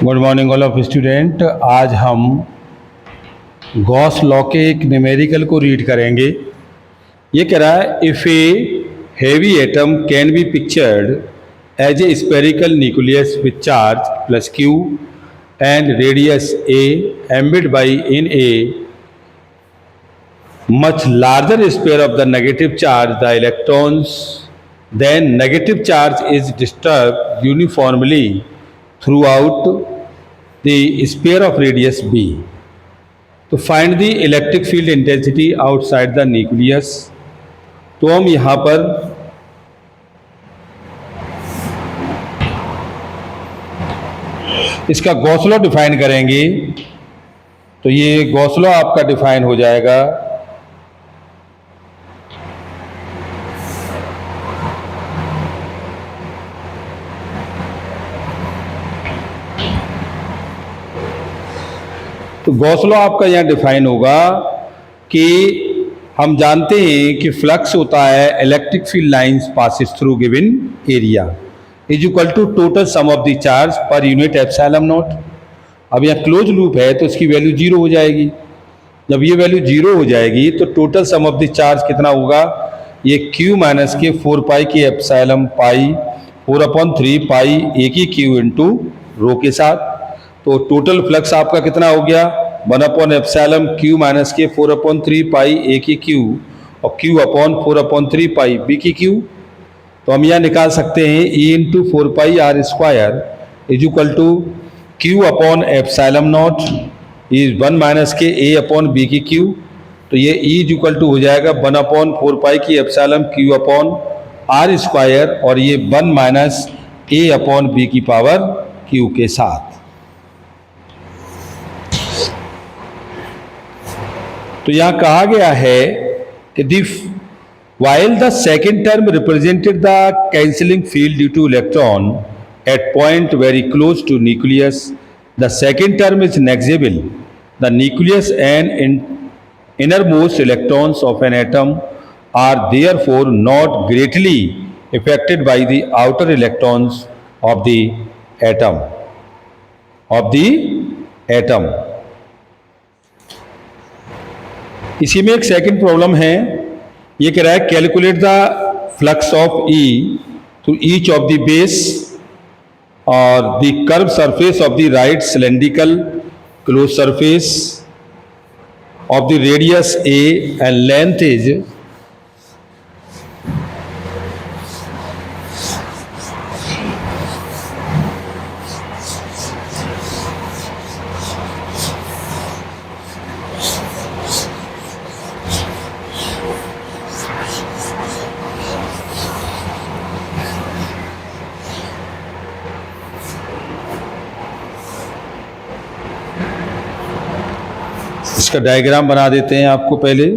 Good morning all of student. आज हम Gauss law के एक न्यूमेरिकल को रीड करेंगे। ये कह रहा है if a heavy atom can be pictured as a spherical nucleus with charge plus Q and radius a embed by in a much larger sphere of the negative charge, the electrons, then negative charge is disturbed uniformly throughout the sphere of radius b. तो find the electric field intensity outside the nucleus। तो हम यहाँ पर इसका Gauss law define करेंगे। तो ये Gauss law आपका डिफाइन हो जाएगा तो गॉस लॉ आपका यहाँ डिफाइन होगा कि हम जानते हैं कि फ्लक्स होता है electric field lines passes through given area is equal to total sum of the charge per unit epsilon naught. अब यहाँ क्लोज लूप है तो इसकी वैल्यू जीरो हो जाएगी। जब ये वैल्यू जीरो हो जाएगी तो total sum of the charge कितना होगा, ये क्यू माइनस के 4 पाई के एप्सिलॉन पाई 4/3 पाई ए की क्यू इंटू रो के साथ। तो टोटल फ्लक्स आपका कितना हो गया 1/एप्सिलॉन क्यू माइनस के 4/3 पाई ए की क्यू और Q upon 4/3 pi B cube. तो हम यहाँ निकाल सकते हैं E into 4 pi R square is equal to Q upon epsilon naught is 1 minus के A upon B cube. तो ये E इज इक्वल टू हो जाएगा 1/4 पाई की epsilon Q upon R square और ये 1 माइनस ए अपॉन बी की power Q के साथ। तो यहाँ कहा गया है कि while the second term represented the cancelling field due to electron at point very close to nucleus, the second term is negligible. The nucleus and innermost electrons of an atom are therefore not greatly affected by the outer electrons of the atom. इसी में एक second problem है। ये कह रहा है calculate the flux of E through each of the base और the curve surface of the right cylindrical close surface of the radius a and length is इसका डायग्राम बना देते हैं आपको पहले।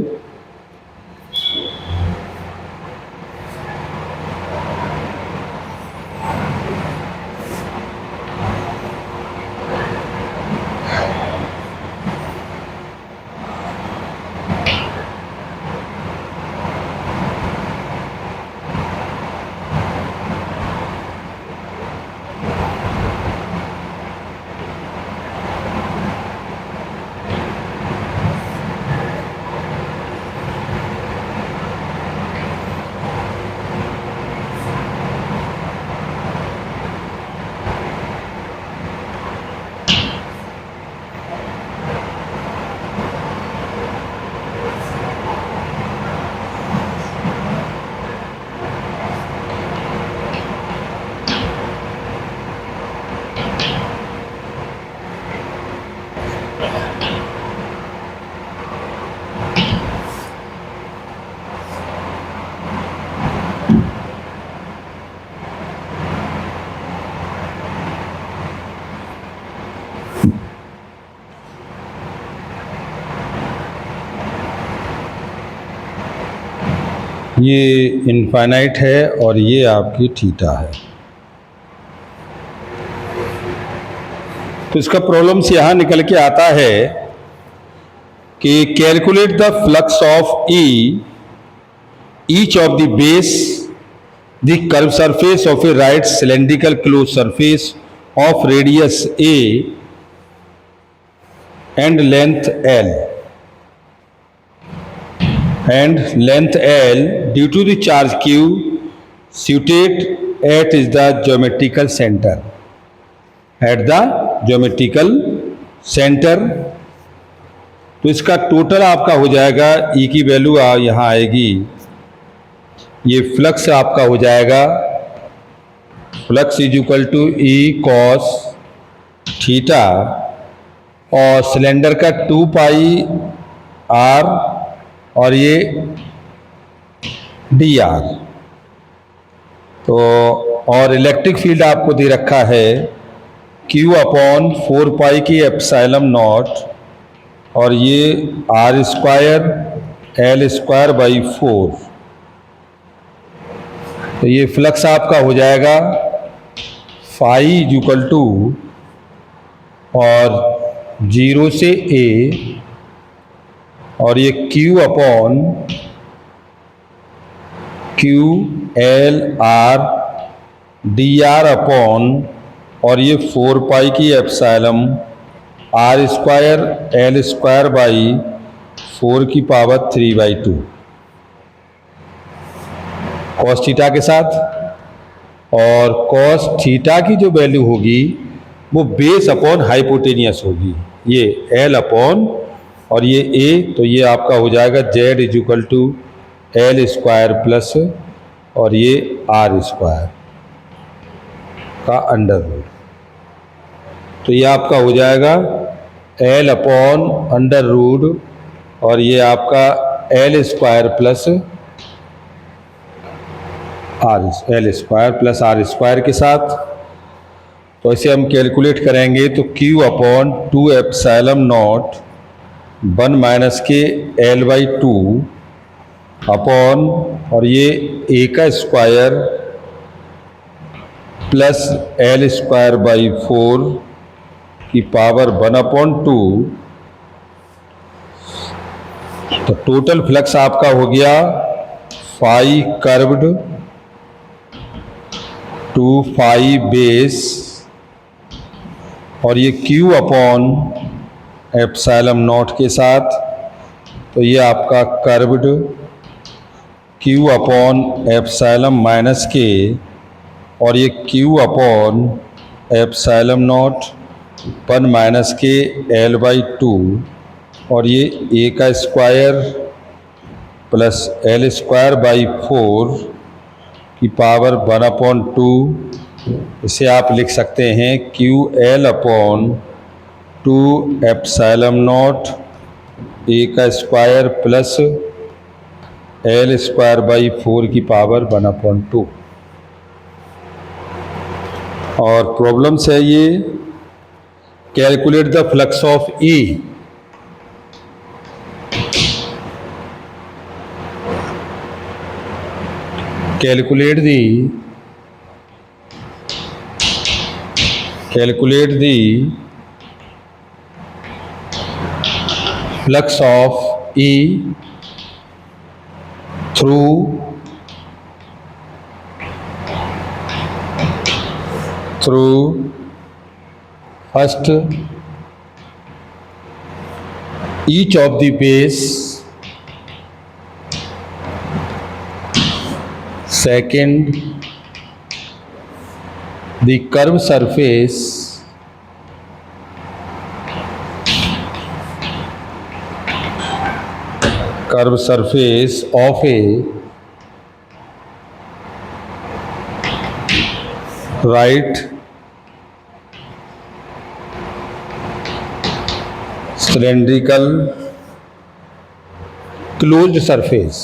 ये इनफाइनाइट है और ये आपकी थीटा है। तो इसका प्रॉब्लम से यहाँ निकल के आता है कि calculate the flux of E each of the base the curved surface of a right cylindrical closed surface of radius a and length L due to the charge q situated at is the geometrical center, at the geometrical center। तो इसका total आपका हो जाएगा, ई की value यहाँ आएगी, ये flux आपका हो जाएगा, flux is equal to E cos theta, और सिलेंडर का 2 पाई आर और ये डी आर। तो और इलेक्ट्रिक फील्ड आपको दे रखा है Q अपॉन 4 पाई की एप्सिलॉन नॉट, और ये R square L square by 4। तो ये फ्लक्स आपका हो जाएगा फाई इज इक्वल टू, और 0 से a, और ये Q upon Q L R D R upon, और ये 4 पाई की epsilon R square L square by 4 की पावर 3/2 कॉस थीटा के साथ। और कॉस थीटा की जो वैल्यू होगी वो बेस अपॉन हाइपोटेनियस होगी, ये एल अपॉन और ये ए, तो ये आपका हो जाएगा Z is equal to L square plus और ये आर स्क्वायर का अंडर रूट। तो ये आपका हो जाएगा एल अपॉन अंडर रूट, और ये आपका L square plus R, L square plus R square के साथ। तो इसे हम कैलकुलेट करेंगे तो Q upon 2 epsilon not 1 minus के एल बाई 2 अपॉन, और ये ए का square plus L square by 4 की पावर 1/2। तो टोटल फ्लक्स आपका हो गया phi curved two phi base, और ये Q अपॉन एप्सिलॉन नॉट के साथ, तो ये आपका curved Q upon epsilon minus के, और ये Q upon epsilon not 1 minus के एल बाई 2, और ये ए का square plus L square by 4 की पावर 1/2। इसे आप लिख सकते हैं Q L upon 2 epsilon not a का square plus L square by 4 की पावर 1/2। और प्रॉब्लम्स है ये, calculate the flux of E. calculate the flux of E through first each of the base, second the curved surface, of a right cylindrical closed surface,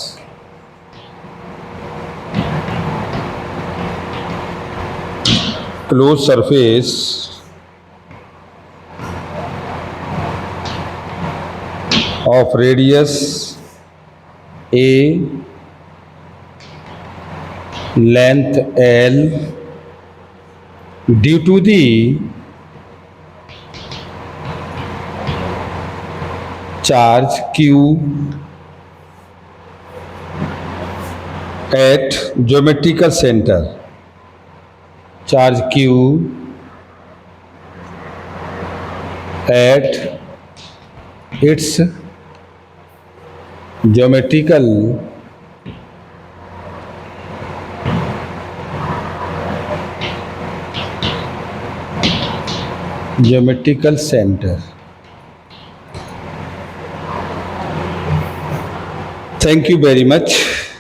of radius a, length L, due to the charge Q at geometrical center, charge Q at its geometrical center. Thank you very much.